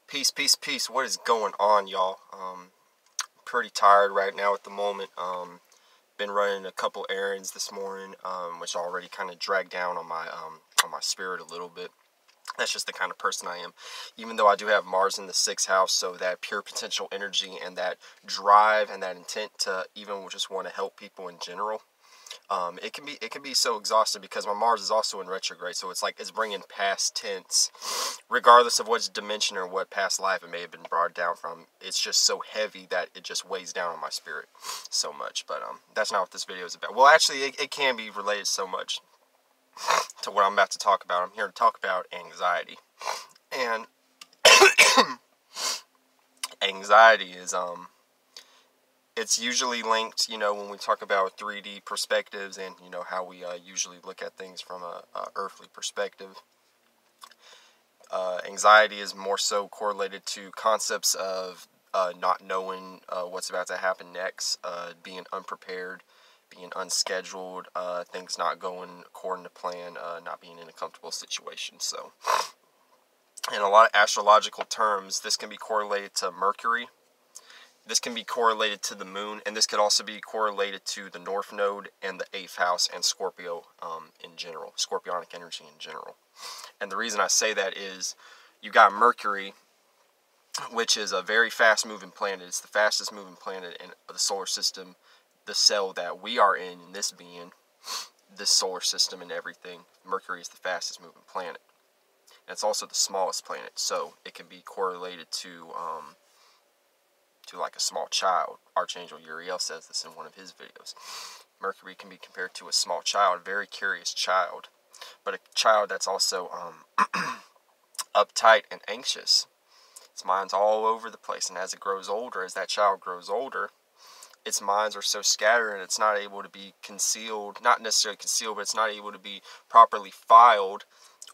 Peace, peace, peace. What is going on, y'all? Pretty tired right now at the moment. Been running a couple errands this morning, which already kind of dragged down on my spirit a little bit. That's just the kind of person I am. Even though I do have Mars in the 6th house, so that pure potential energy and that drive and that intent to even just want to help people in general. It can be so exhausting because my Mars is also in retrograde, so it's like it's bringing past tense, regardless of what dimension or what past life it may have been brought down from. It's just so heavy that it just weighs down on my spirit so much. But that's not what this video is about. Well, actually, it can be related so much to what I'm about to talk about. I'm here to talk about anxiety, and anxiety is it's usually linked, when we talk about 3D perspectives and, how we usually look at things from a earthly perspective. Anxiety is more so correlated to concepts of not knowing what's about to happen next, being unprepared, being unscheduled, things not going according to plan, not being in a comfortable situation. So, in a lot of astrological terms, this can be correlated to Mercury. This can be correlated to the moon, and this could also be correlated to the North Node and the 8th house and Scorpio in general, Scorpionic energy in general. And the reason I say that is you got Mercury, which is a very fast-moving planet. It's the fastest-moving planet in the solar system, the cell that we are in this being, this solar system and everything. Mercury is the fastest-moving planet. And it's also the smallest planet, so it can be correlated to like a small child. Archangel Uriel says this in one of his videos. Mercury can be compared to a small child, a very curious child, but a child that's also uptight and anxious. Its mind's all over the place, and as it grows older, as that child grows older, its minds are so scattered and it's not able to be concealed, not necessarily concealed, but it's not able to be properly filed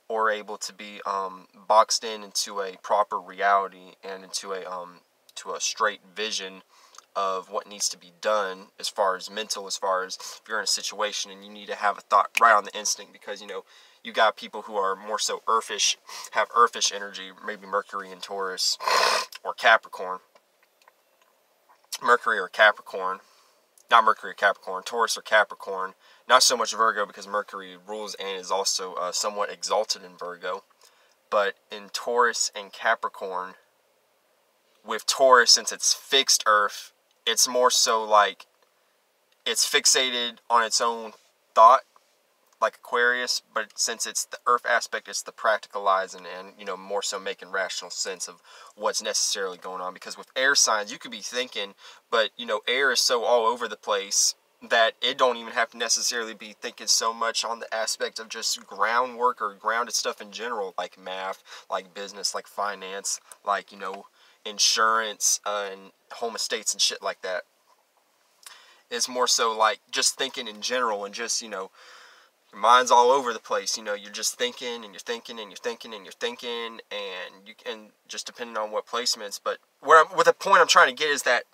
or able to be boxed into a proper reality and into a straight vision of what needs to be done as far as mental, as far as if you're in a situation and you need to have a thought right on the instinct, because you got people who are more so earthish, have earthish energy, maybe Mercury in Taurus or Capricorn. Mercury or Capricorn, not Mercury or Capricorn, Taurus or Capricorn, not so much Virgo because Mercury rules and is also somewhat exalted in Virgo, but in Taurus and Capricorn, with Taurus, since it's fixed Earth, it's more so like it's fixated on its own thought, like Aquarius, but since it's the Earth aspect, it's the practicalizing and more so making rational sense of what's necessarily going on. Because with air signs, you could be thinking, but air is so all over the place that it don't even have to necessarily be thinking so much on the aspect of just groundwork or grounded stuff in general, like math, like business, like finance, like insurance and home estates and shit like that. It's more so like just thinking in general, and just your mind's all over the place. You're just thinking and you're thinking and you're thinking and you're thinking, and you can just depending on what placements. But what the point I'm trying to get is that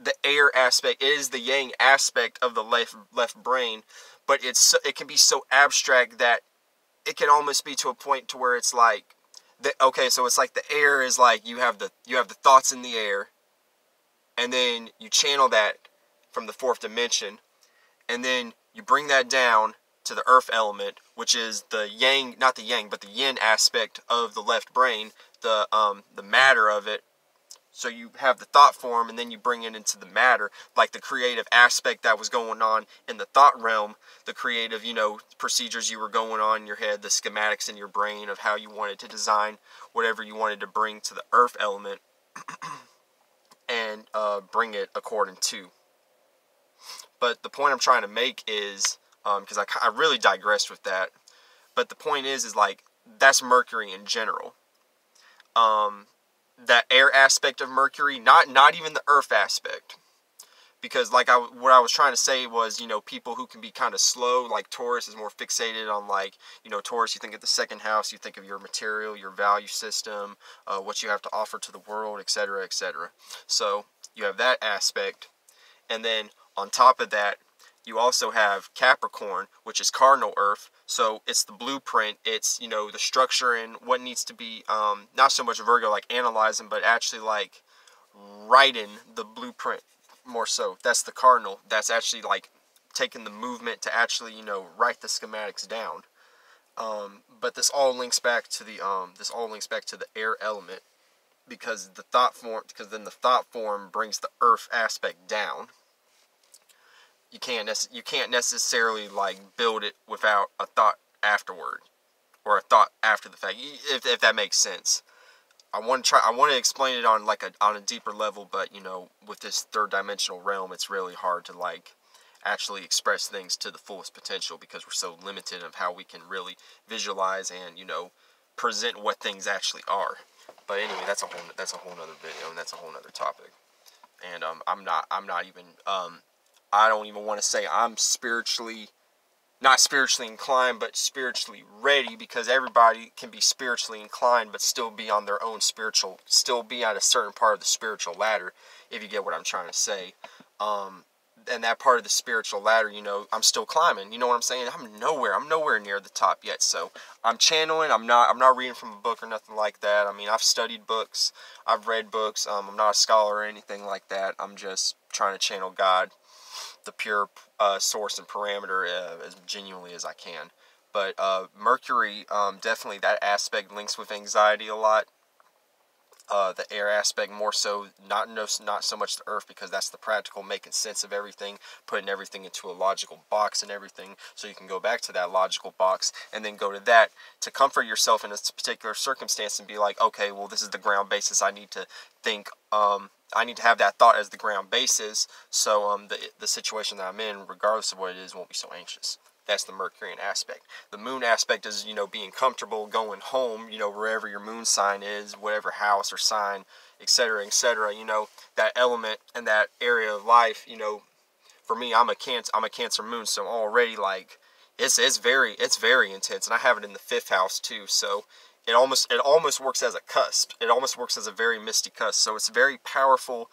the air aspect is the yang aspect of the left brain, but it can be so abstract that it can almost be to a point to where it's like, okay, so it's like the air is like you have the thoughts in the air, and then you channel that from the 4th dimension, and then you bring that down to the earth element, which is the yang, not the yang, but the yin aspect of the left brain, the matter of it. So you have the thought form, and then you bring it into the matter, like the creative aspect that was going on in the thought realm, the creative, procedures you were going on in your head, the schematics in your brain of how you wanted to design whatever you wanted to bring to the earth element, and bring it according to. But the point I'm trying to make is, because I really digressed with that, but the point is like, that's Mercury in general. That air aspect of Mercury, not even the earth aspect. Because what I was trying to say was, people who can be kind of slow, like Taurus is more fixated on Taurus, you think of the 2nd house, you think of your material, your value system, what you have to offer to the world, etc., etc. So you have that aspect. And then on top of that, you also have Capricorn, which is cardinal earth. So it's the blueprint. It's, you know, the structure and what needs to be, not so much Virgo like analyzing, but actually like writing the blueprint more so. That's the cardinal. That's actually like taking the movement to actually, you know, write the schematics down. But this all links back to the air element, because then the thought form brings the earth aspect down. You can't necessarily like build it without a thought afterward, or a thought after the fact, if that makes sense. I want to explain it on like on a deeper level, but you know, with this third dimensional realm, it's really hard to like actually express things to the fullest potential, because we're so limited of how we can really visualize and, you know, present what things actually are. But anyway, that's a whole nother video, and that's a whole nother topic. And I'm not even I don't even want to say I'm not spiritually inclined, but spiritually ready, because everybody can be spiritually inclined but still be on their own still be at a certain part of the spiritual ladder, if you get what I'm trying to say. And that part of the spiritual ladder, you know, I'm still climbing. You know what I'm saying? I'm nowhere near the top yet. So I'm channeling. I'm not reading from a book or nothing like that. I mean, I've studied books. I've read books. I'm not a scholar or anything like that. I'm just trying to channel God, the pure source and parameter, as genuinely as I can. But Mercury, definitely that aspect links with anxiety a lot. The air aspect more so, not so much the earth, because that's the practical, making sense of everything, putting everything into a logical box and everything, so you can go back to that logical box and then go to that to comfort yourself in a particular circumstance and be like, okay, well, this is the ground basis. I need to think, I need to have that thought as the ground basis, so the situation that I'm in, regardless of what it is, won't be so anxious. That's the Mercurian aspect. The moon aspect is, you know, being comfortable going home, you know, wherever your moon sign is, whatever house or sign, etc., etc. You know, that element and that area of life. You know, for me, I'm a Cancer moon, so already like it's very intense, and I have it in the 5th house too. So it almost works as a cusp. It almost works as a very misty cusp. So it's very powerful.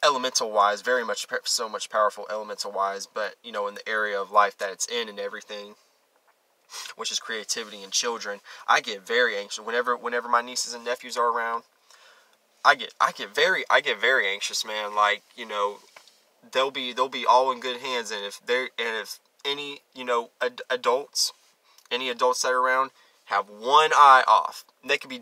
Elemental wise, so much powerful elemental wise, but you know, in the area of life that it's in and everything, which is creativity and children, I get very anxious whenever my nieces and nephews are around. I get very anxious, man. Like, you know, they'll be all in good hands, and if any, you know, adults that are around have one eye off, they could be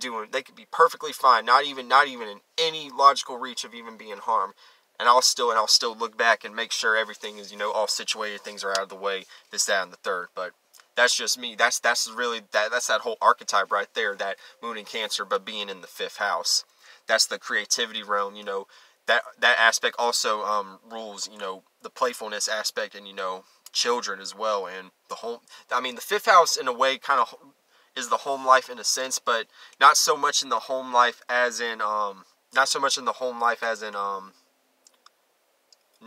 perfectly fine, not even in any logical reach of even being harmed, and I'll still look back and make sure everything is, you know, all situated, things are out of the way, this, that, and the third. But that's just me. That's really that's that whole archetype right there, that moon in Cancer, but being in the 5th house. That's the creativity realm, you know. That aspect also rules, you know, the playfulness aspect, and, you know, children as well, and the home. I mean, the 5th house in a way kind of is the home life in a sense, but not so much in the home life as in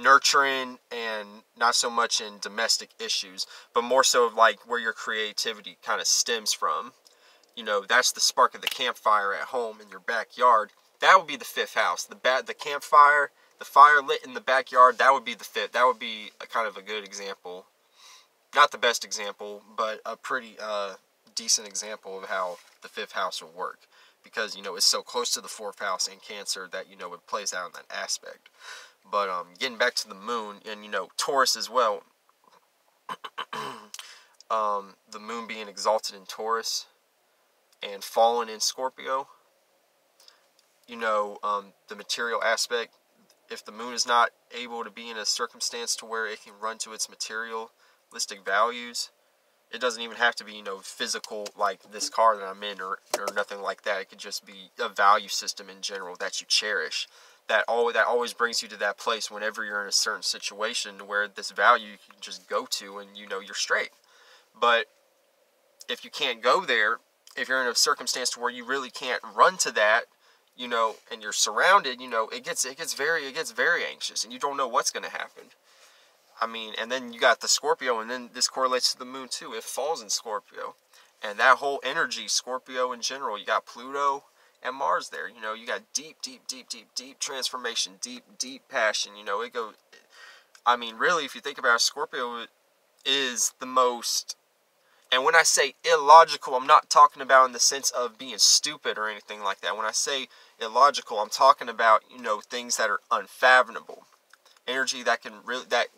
nurturing, and not so much in domestic issues, but more so of like where your creativity kind of stems from. You know, that's the spark of the campfire at home in your backyard. That would be the 5th house. The campfire, the fire lit in the backyard, that would be the 5th. That would be a kind of a good example. Not the best example, but a pretty decent example of how the 5th house will work, because, you know, it's so close to the 4th house in Cancer that, you know, it plays out in that aspect. But getting back to the moon, and, you know, Taurus as well. The moon being exalted in Taurus and fallen in Scorpio. You know, the material aspect. If the moon is not able to be in a circumstance to where it can run to its materialistic values, it doesn't even have to be, you know, physical, like this car that I'm in, or nothing like that. It could just be a value system in general that you cherish. That always brings you to that place whenever you're in a certain situation where this value you can just go to, and, you know, you're straight. But if you can't go there, if you're in a circumstance to where you really can't run to that, you know, and you're surrounded, you know, it gets very anxious, and you don't know what's going to happen. I mean, and then you got the Scorpio, and then this correlates to the moon too. It falls in Scorpio, and that whole energy, Scorpio in general, you got Pluto and Mars there. You know, you got deep transformation, deep passion. You know, I mean, really, if you think about it, Scorpio, is the most, and when I say illogical, I'm not talking about in the sense of being stupid or anything like that. When I say illogical, I'm talking about, things that are unfathomable. Energy that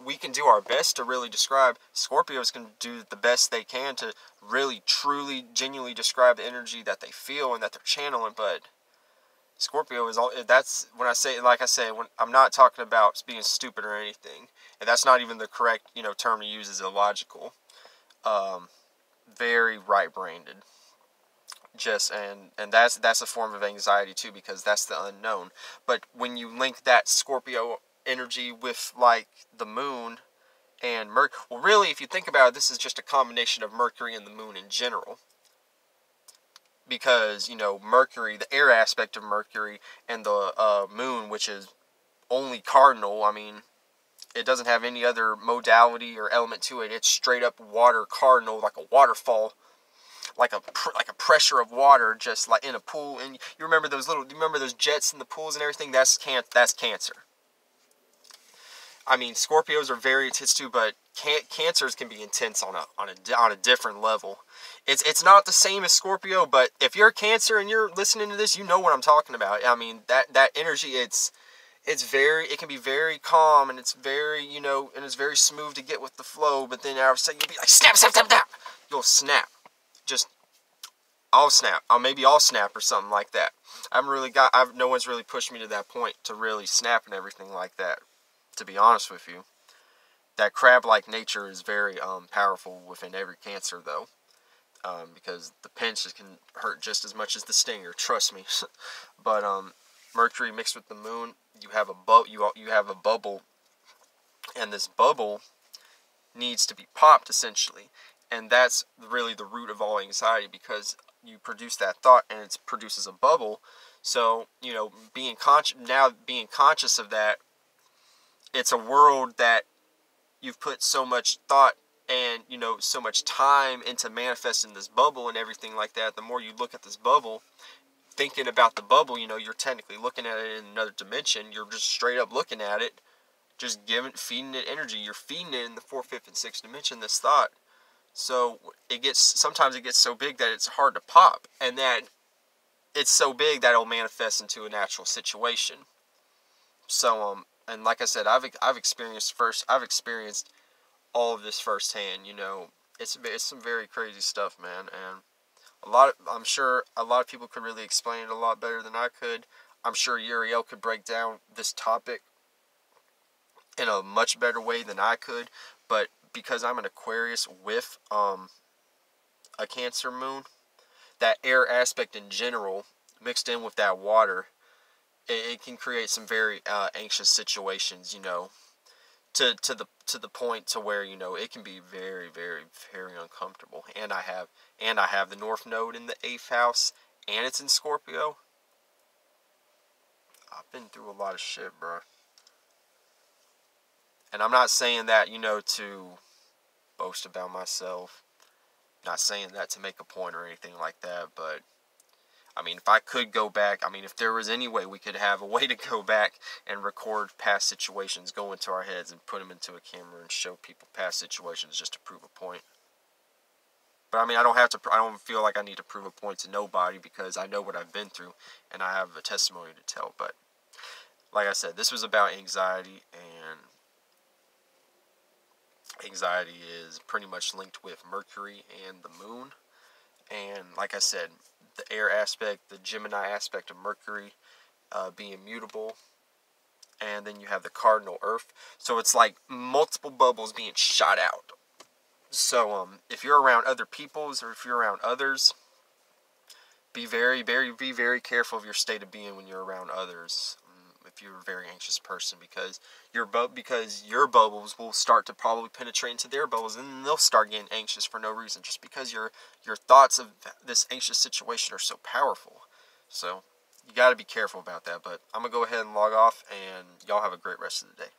we can do our best to really describe. Scorpios can do the best they can to really, truly, genuinely describe the energy that they feel and that they're channeling, but Scorpio is all, that's when I say, like I say, when I'm not talking about being stupid or anything, and that's not even the correct, term to use, is illogical. Very right-brained. And that's a form of anxiety too, because that's the unknown. But when you link that Scorpio energy with like the moon and Mercury, well, really, if you think about it, this is just a combination of Mercury and the moon in general. Because, Mercury, the air aspect of Mercury, and the moon, which is only cardinal, I mean, it doesn't have any other modality or element to it. It's straight up water cardinal, like a waterfall, like a pressure of water, just like in a pool. And you remember those jets in the pools and everything? That's Cancer. I mean, Scorpios are very intense too, but Cancers can be intense on a different level. It's not the same as Scorpio, but if you're a Cancer and you're listening to this, you know what I'm talking about. I mean, that energy, it can be very calm, and it's very, and it's very smooth to get with the flow, but then all of a sudden you'll be like, snap, snap, snap, snap. You'll snap. I'll snap. Maybe I'll snap or something like that. No one's really pushed me to that point to really snap and everything like that, to be honest with you. That crab-like nature is very powerful within every Cancer, though, because the pinch can hurt just as much as the stinger. Trust me. But Mercury mixed with the moon, you have a bubble, and this bubble needs to be popped essentially, and that's really the root of all anxiety, because you produce that thought and it produces a bubble. So being conscious of that, it's a world that you've put so much thought and so much time into manifesting this bubble and everything like that. The more you look at this bubble, thinking about the bubble, you're technically looking at it in another dimension. You're just straight up looking at it, just feeding it energy. You're feeding it in the 4th, 5th, and 6th dimension, this thought. So sometimes it gets so big that it's hard to pop, and that it's so big that it'll manifest into an actual situation. So and like I said, I've experienced all of this firsthand. It's some very crazy stuff, man, and I'm sure a lot of people could really explain it a lot better than I could. I'm sure Uriel could break down this topic in a much better way than I could, but because I'm an Aquarius with a Cancer moon, that air aspect in general mixed in with that water, it can create some very anxious situations, to the point to where it can be very, very, very uncomfortable. And I have the North Node in the 8th house, and it's in Scorpio. I've been through a lot of shit, bro. And I'm not saying that, to boast about myself. Not saying that to make a point or anything like that, but I mean, if I could go back, if there was any way we could have a way to go back and record past situations, go into our heads and put them into a camera and show people past situations just to prove a point. But I don't feel like I need to prove a point to nobody, because I know what I've been through and I have a testimony to tell. But like I said, this was about anxiety, and anxiety is pretty much linked with Mercury and the moon. And like I said, the air aspect, the Gemini aspect of Mercury being mutable, and then you have the cardinal Earth. So it's like multiple bubbles being shot out. So if you're around other peoples, or if you're around others, be very, very careful of your state of being when you're around others. If you're a very anxious person, because your bubbles will start to probably penetrate into their bubbles, and then they'll start getting anxious for no reason, just because your thoughts of this anxious situation are so powerful. So you got to be careful about that. But I'm gonna go ahead and log off, and y'all have a great rest of the day.